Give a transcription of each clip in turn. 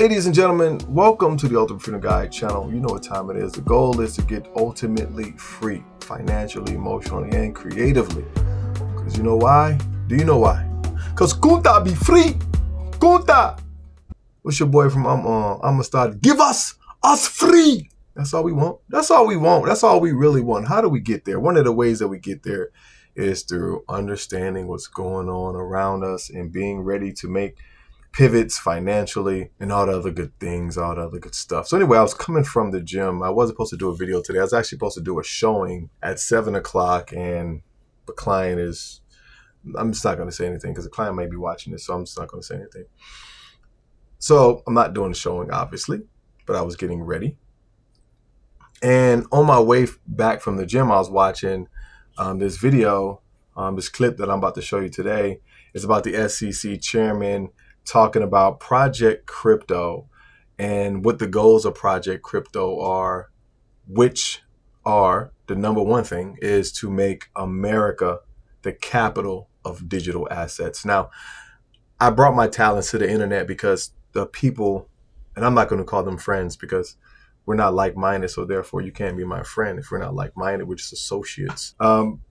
Ladies and gentlemen, welcome to the Ultimate Freedom Guide channel. You know what time it is. The goal is to get ultimately free, financially, emotionally, and creatively. Because you know why? Do you know why? Because Kunta be free. Kunta! What's your boy from I'ma start? Give us free. That's all we want. That's all we want. That's all we really want. How do we get there? One of the ways that we get there is through understanding what's going on around us and being ready to make pivots financially and all the other good things, all the other good stuff. So anyway, I was coming from the gym. I wasn't supposed to do a video today. I was actually supposed to do a showing at 7 o'clock, and the client is, I'm just not going to say anything because the client may be watching this, so I'm just not going to say anything. So I'm not doing the showing, obviously, but I was getting ready. And on my way back from the gym, I was watching this video, this clip that I'm about to show you today. It's about the SEC chairman talking about Project Crypto and what the goals of Project Crypto are, which are the number one thing is to make America the capital of digital assets. Now, I brought my talents to the internet because the people, and I'm not going to call them friends because we're not like-minded, so therefore you can't be my friend if we're not like-minded. We're just associates.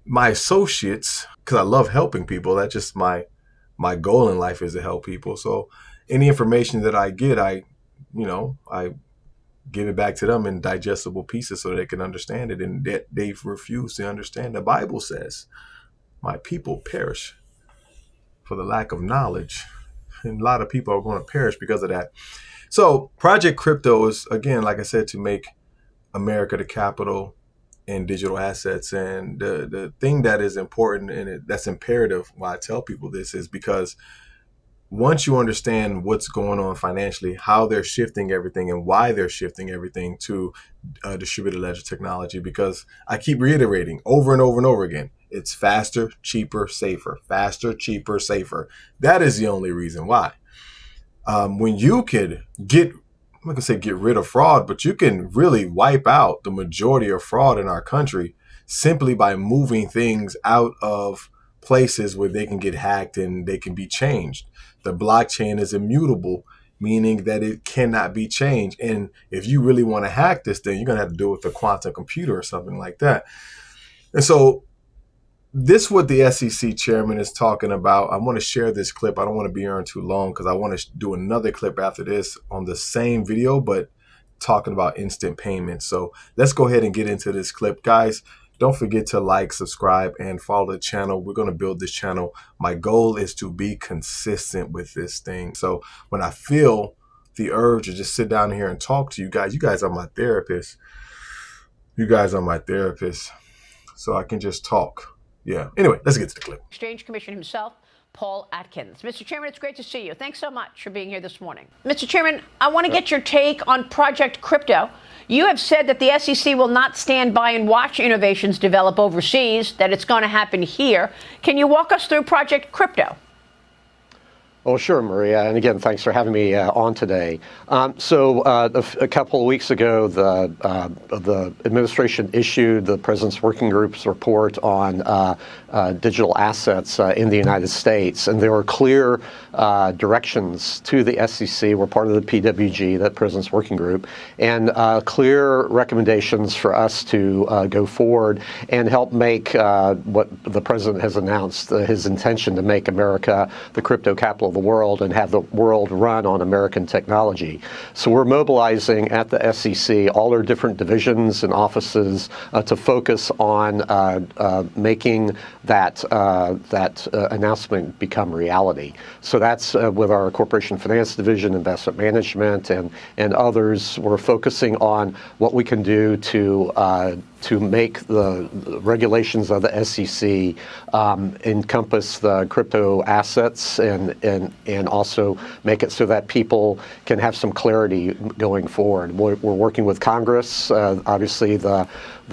My associates, because I love helping people, that's just my goal in life is to help people. So any information that I get, I give it back to them in digestible pieces so they can understand it. And that they've refused to understand. The Bible says, my people perish for the lack of knowledge. And a lot of people are going to perish because of that. So Project Crypto is, again, like I said, to make America the capital in digital assets. And the thing that is important and that's imperative why I tell people this is because once you understand what's going on financially, how they're shifting everything and why they're shifting everything to distributed ledger technology, because I keep reiterating over and over and over again, it's faster, cheaper, safer, faster, cheaper, safer. That is the only reason why. When you could I'm not gonna say get rid of fraud, but you can really wipe out the majority of fraud in our country simply by moving things out of places where they can get hacked and they can be changed. The blockchain is immutable, meaning that it cannot be changed. And if you really want to hack this thing, you're gonna have to do it with a quantum computer or something like that. And so this is what the SEC chairman is talking about. I want to share this clip. I don't want to be on too long because I want to do another clip after this on the same video, but talking about instant payments. So let's go ahead and get into this clip. Guys, don't forget to like, subscribe, and follow the channel. We're going to build this channel. My goal is to be consistent with this thing. So when I feel the urge to just sit down here and talk to you guys are my therapist. You guys are my therapist. So I can just talk. Yeah. Anyway, let's get to the clip. Exchange Commissioner himself, Paul Atkins. Mr. Chairman, it's great to see you. Thanks so much for being here this morning. Mr. Chairman, I want to get your take on Project Crypto. You have said that the SEC will not stand by and watch innovations develop overseas, that it's going to happen here. Can you walk us through Project Crypto? Well, sure, Maria. And again, thanks for having me on today. A couple of weeks ago, the administration issued the President's Working Group's report on digital assets in the United States. And there were clear directions to the SEC. We're part of the PWG, that President's Working Group, and clear recommendations for us to go forward and help make what the President has announced, his intention to make America the crypto capital of the world and have the world run on American technology. So we're mobilizing at the SEC all our different divisions and offices to focus on making that announcement become reality. So that's with our Corporation Finance Division, Investment Management, and others. We're focusing on what we can do to make the regulations of the SEC encompass the crypto assets and also make it so that people can have some clarity going forward. We're working with Congress. Obviously, the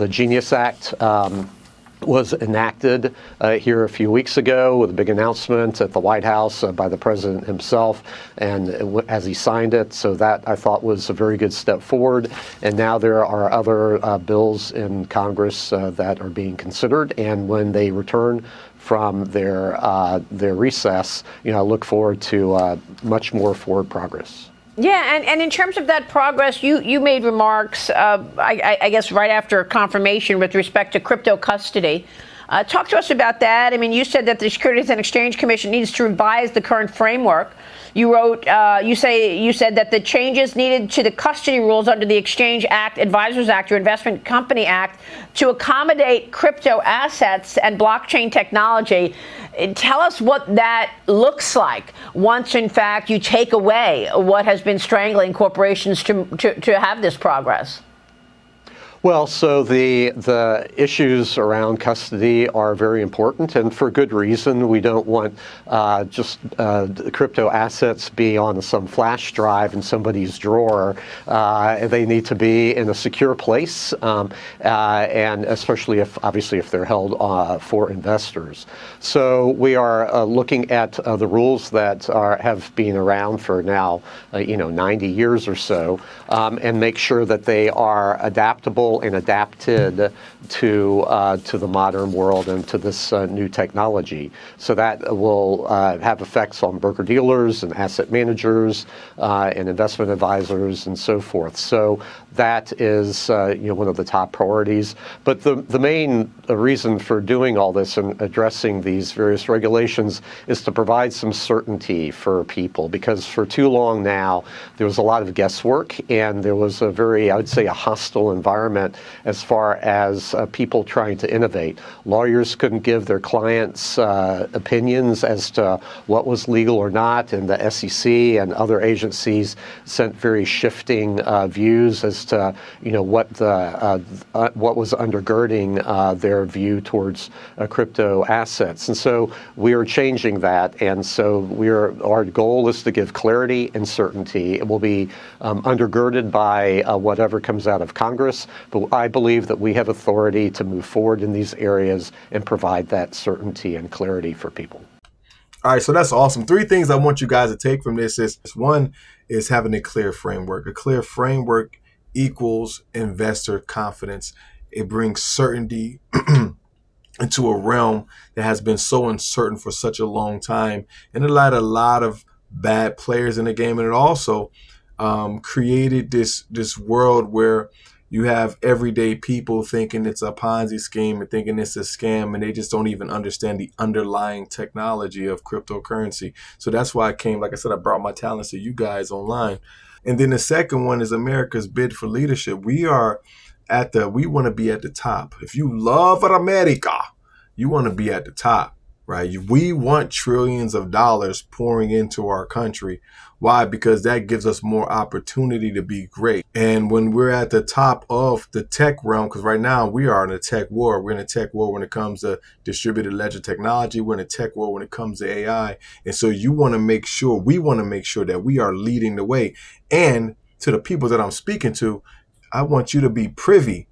Genius Act was enacted here a few weeks ago with a big announcement at the White House by the President himself, and as he signed it. So that I thought was a very good step forward. And now there are other bills in Congress that are being considered. And when they return from their recess, I look forward to much more forward progress. Yeah, and in terms of that progress, you made remarks, I guess, right after confirmation with respect to crypto custody. Talk to us about that. I mean, you said that the Securities and Exchange Commission needs to revise the current framework. You wrote, you said that the changes needed to the custody rules under the Exchange Act, Advisors Act, or Investment Company Act to accommodate crypto assets and blockchain technology. Tell us what that looks like once, in fact, you take away what has been strangling corporations to have this progress. Well, so the issues around custody are very important, and for good reason. We don't want just crypto assets be on some flash drive in somebody's drawer. They need to be in a secure place, and especially obviously if they're held for investors. So we are looking at the rules that have been around for now, 90 years or so, and make sure that they are adaptable and adapted to the modern world and to this new technology. So that will have effects on broker-dealers and asset managers and investment advisors and so forth. So that is one of the top priorities. But the main reason for doing all this and addressing these various regulations is to provide some certainty for people, because for too long now there was a lot of guesswork, and there was a very, I would say, a hostile environment as far as people trying to innovate. Lawyers couldn't give their clients opinions as to what was legal or not, and the SEC and other agencies sent very shifting views as to what was undergirding their view towards crypto assets. And so we are changing that, and so our goal is to give clarity and certainty. It will be undergirded by whatever comes out of Congress, but I believe that we have authority to move forward in these areas and provide that certainty and clarity for people. All right, so that's awesome. 3 things I want you guys to take from this is, one is having a clear framework. A clear framework equals investor confidence. It brings certainty into a realm that has been so uncertain for such a long time, and it allowed a lot of bad players in the game, and it also created this world where you have everyday people thinking it's a Ponzi scheme and thinking it's a scam, and they just don't even understand the underlying technology of cryptocurrency. So that's why I came, like I said, I brought my talents to you guys online. And then the second one is America's bid for leadership. We want to be at the top. If you love America, you want to be at the top, right? We want trillions of dollars pouring into our country. Why? Because that gives us more opportunity to be great. And when we're at the top of the tech realm, because right now we are in a tech war. We're in a tech war when it comes to distributed ledger technology. We're in a tech war when it comes to AI. And so we want to make sure that we are leading the way. And to the people that I'm speaking to, I want you to be privy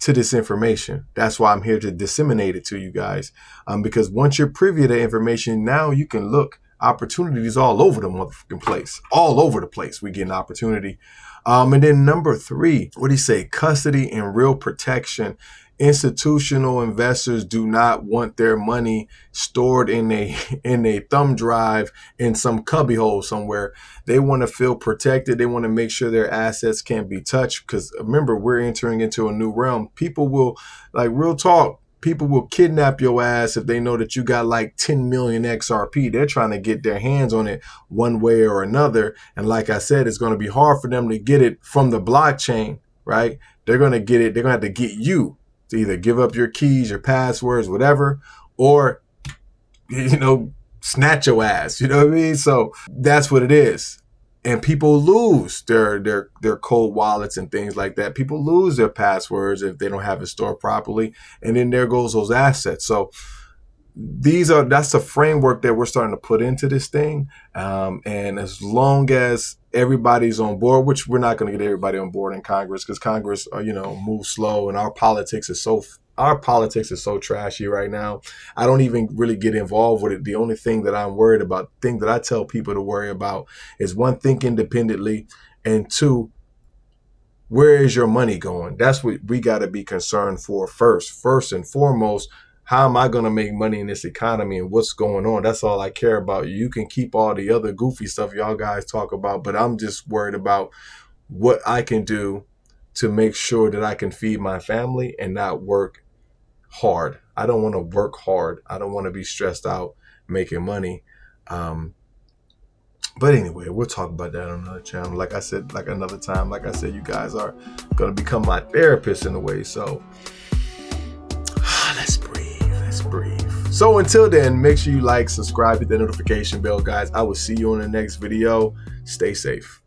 to this information. That's why I'm here to disseminate it to you guys. Because once you're privy to the information, now you can look opportunities all over the motherfucking place. All over the place, we get an opportunity. And then number 3, what do you say? Custody and real protection. Institutional investors do not want their money stored in a thumb drive in some cubbyhole somewhere. They want to feel protected. They want to make sure their assets can't be touched. Because remember, we're entering into a new realm. People will, like, real talk, people will kidnap your ass if they know that you got like 10 million XRP. They're trying to get their hands on it one way or another. And like I said, it's going to be hard for them to get it from the blockchain, right? They're going to get it. They're going to have to get you to either give up your keys, your passwords, whatever, or, snatch your ass. You know what I mean? So that's what it is. And people lose their cold wallets and things like that. People lose their passwords if they don't have it stored properly. And then there goes those assets. So that's the framework that we're starting to put into this thing. And as long as everybody's on board, which we're not going to get everybody on board in Congress, because Congress, moves slow, and our politics is so trashy right now. I don't even really get involved with it. The only thing that I'm worried about, thing that I tell people to worry about, is 1, think independently, and 2, where is your money going? That's what we got to be concerned for first. First and foremost, how am I going to make money in this economy and what's going on? That's all I care about. You can keep all the other goofy stuff y'all guys talk about, but I'm just worried about what I can do to make sure that I can feed my family and not work hard. I don't want to work hard. I don't want to be stressed out making money. But anyway, we'll talk about that on another channel. Like I said, like another time, like I said, you guys are going to become my therapist in a way. So let's breathe. Let's breathe. So until then, make sure you like, subscribe, hit the notification bell, guys. I will see you on the next video. Stay safe.